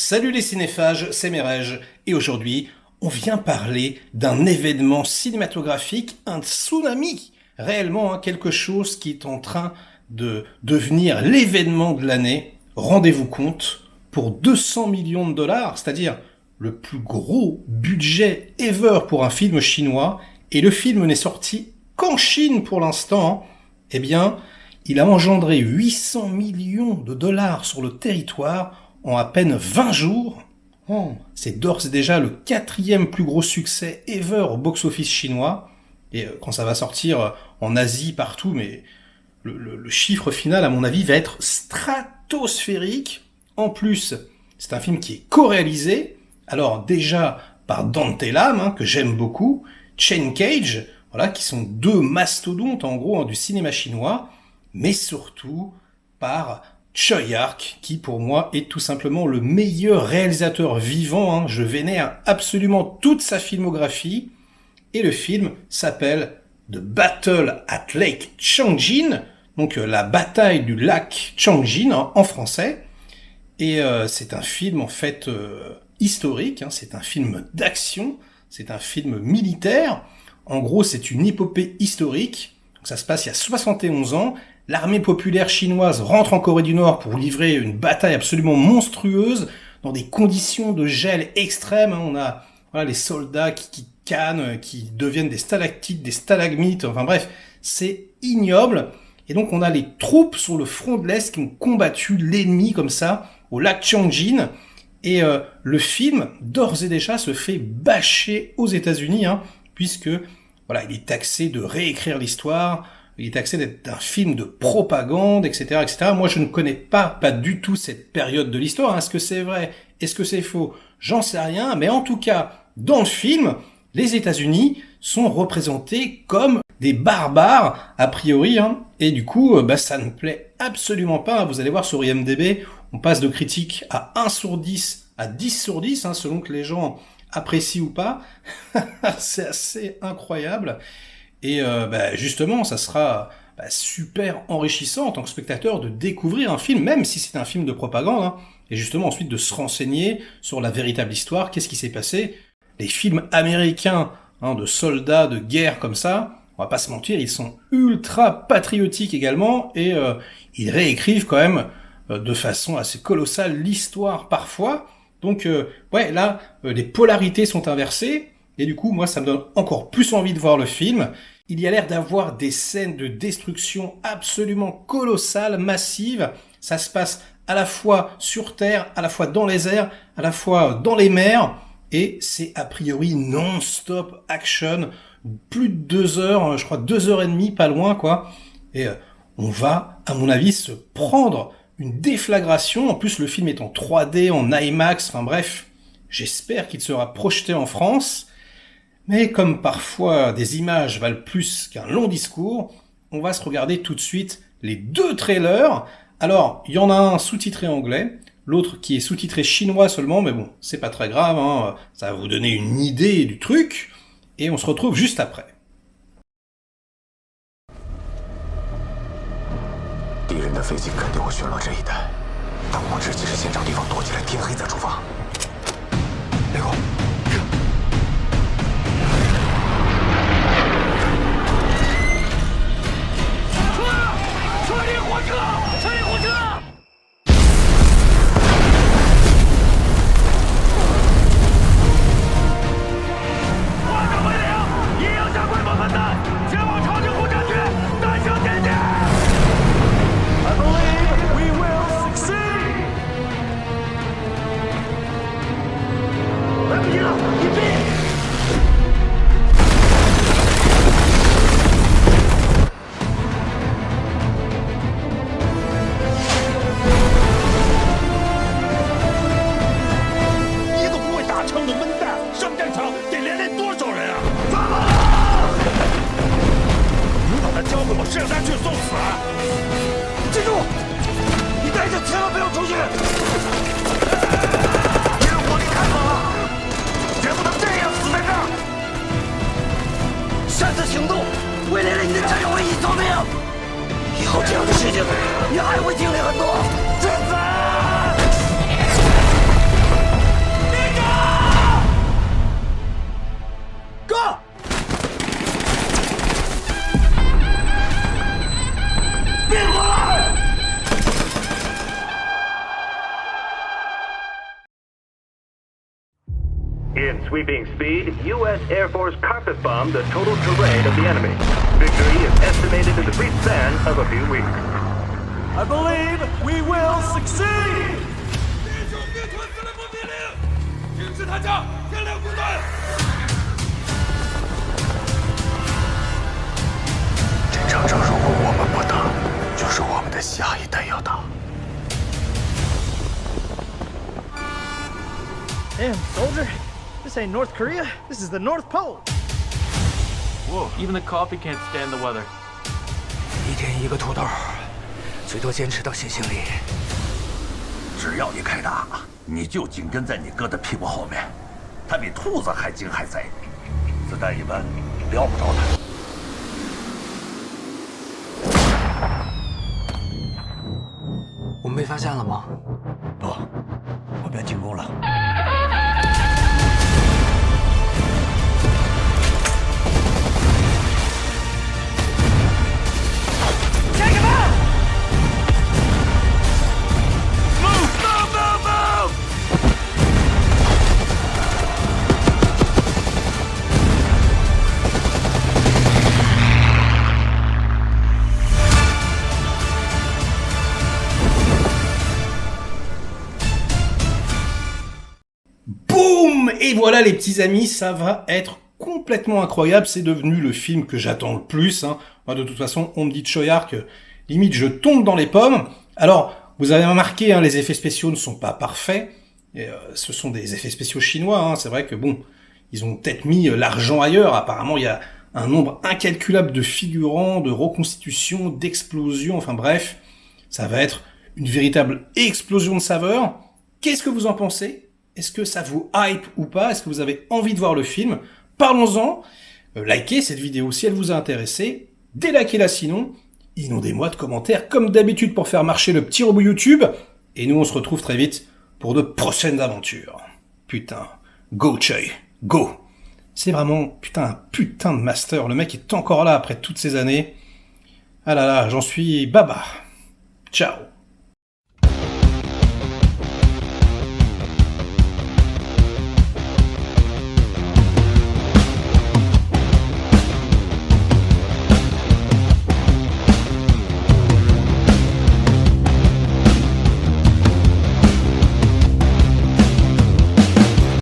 Salut les cinéphages, c'est Merege, et aujourd'hui, on vient parler d'un événement cinématographique, un tsunami, réellement quelque chose qui est en train de devenir l'événement de l'année. Rendez-vous compte, pour 200 millions de dollars, c'est-à-dire le plus gros budget ever pour un film chinois, et le film n'est sorti qu'en Chine pour l'instant, eh bien, il a engendré 800 millions de dollars sur le territoire en à peine 20 jours. Oh, c'est d'ores et déjà le 4e plus gros succès ever au box-office chinois. Et quand ça va sortir en Asie, partout, mais le chiffre final, à mon avis, va être stratosphérique. En plus, c'est un film qui est co-réalisé. Alors déjà par Dante Lam, que j'aime beaucoup, Chen Cage, voilà, qui sont deux mastodontes en gros du cinéma chinois, mais surtout par Tsui Hark, qui pour moi est tout simplement le meilleur réalisateur vivant. Je vénère absolument toute sa filmographie. Et le film s'appelle The Battle at Lake Changjin, donc la bataille du lac Changjin en français. Et c'est un film en fait historique, c'est un film d'action, c'est un film militaire. En gros, c'est une épopée historique. Donc, ça se passe il y a 71 ans. L'armée populaire chinoise rentre en Corée du Nord pour livrer une bataille absolument monstrueuse dans des conditions de gel extrêmes. On a les soldats qui canent, qui deviennent des stalactites, des stalagmites. Enfin bref, c'est ignoble. Et donc on a les troupes sur le front de l'Est qui ont combattu l'ennemi comme ça au lac Changjin. Et le film, d'ores et déjà, se fait bâcher aux États-Unis, puisque il est taxé de réécrire l'histoire. Il est taxé d'être un film de propagande, etc., etc. Moi, je ne connais pas du tout cette période de l'histoire. Est-ce que c'est vrai? Est-ce que c'est faux? J'en sais rien. Mais en tout cas, dans le film, les États-Unis sont représentés comme des barbares, a priori. Et du coup, ça ne plaît absolument pas. Vous allez voir sur IMDb, on passe de critiques à 1 sur 10 à 10 sur 10, selon que les gens apprécient ou pas. C'est assez incroyable. Et justement, ça sera super enrichissant en tant que spectateur de découvrir un film, même si c'est un film de propagande, et justement ensuite de se renseigner sur la véritable histoire, qu'est-ce qui s'est passé. Les films américains de soldats, de guerre comme ça, on va pas se mentir, ils sont ultra patriotiques également, et ils réécrivent quand même de façon assez colossale l'histoire parfois. Donc là, les polarités sont inversées, et du coup, moi, ça me donne encore plus envie de voir le film. Il y a l'air d'avoir des scènes de destruction absolument colossales, massives. Ça se passe à la fois sur Terre, à la fois dans les airs, à la fois dans les mers. Et c'est a priori non-stop action. Plus de 2 heures, je crois 2 heures et demie, pas loin, quoi. Et on va, à mon avis, se prendre une déflagration. En plus, le film est en 3D, en IMAX. Enfin bref, j'espère qu'il sera projeté en France. Mais comme parfois des images valent plus qu'un long discours, on va se regarder tout de suite les 2 trailers. Alors, il y en a un sous-titré anglais, l'autre qui est sous-titré chinois seulement, mais bon, c'est pas très grave, ça va vous donner une idée du truc, et on se retrouve juste après. 敌人的飞机肯定会巡逻这一带，当务之急是先找地方躲起来，天黑再出发。雷公。 为了你的战友为你做命，以后这样的事情你还会经历很多。真子！ agility and sweeping speed, U.S. Air Force carpet bombed the total terrain of the enemy. Victory is estimated in the brief span of a few weeks. I believe we will succeed! 这场仗如果我们不打，就是我们的下一代要打。 Damn, soldier. This ain't North Korea. This is the North Pole. Whoa, even the coffee can't stand the weather. 一天一个土豆，最多坚持到谢杏里。只要一开打，你就紧跟在你哥的屁股后面，他比兔子还精还贼，子弹一般撩不着他。我们被发现了吗？不，我们要进攻了。 Boum! Et voilà les petits amis, ça va être complètement incroyable, c'est devenu le film que j'attends le plus. Hein. Moi de toute façon, on me dit de Choyard que limite je tombe dans les pommes. Alors, vous avez remarqué, hein, les effets spéciaux ne sont pas parfaits. Et, ce sont des effets spéciaux chinois, hein. C'est vrai que bon, ils ont peut-être mis l'argent ailleurs. Apparemment, il y a un nombre incalculable de figurants, de reconstitutions, d'explosions, enfin bref, ça va être une véritable explosion de saveurs. Qu'est-ce que vous en pensez ? Est-ce que ça vous hype ou pas? Est-ce que vous avez envie de voir le film? Parlons-en. Likez cette vidéo si elle vous a intéressé. Délikez-la sinon. Inondez-moi de commentaires comme d'habitude pour faire marcher le petit robot YouTube. Et nous on se retrouve très vite pour de prochaines aventures. Putain. Go Choi. Go. C'est vraiment un putain de master. Le mec est encore là après toutes ces années. Ah là là, j'en suis baba. Ciao.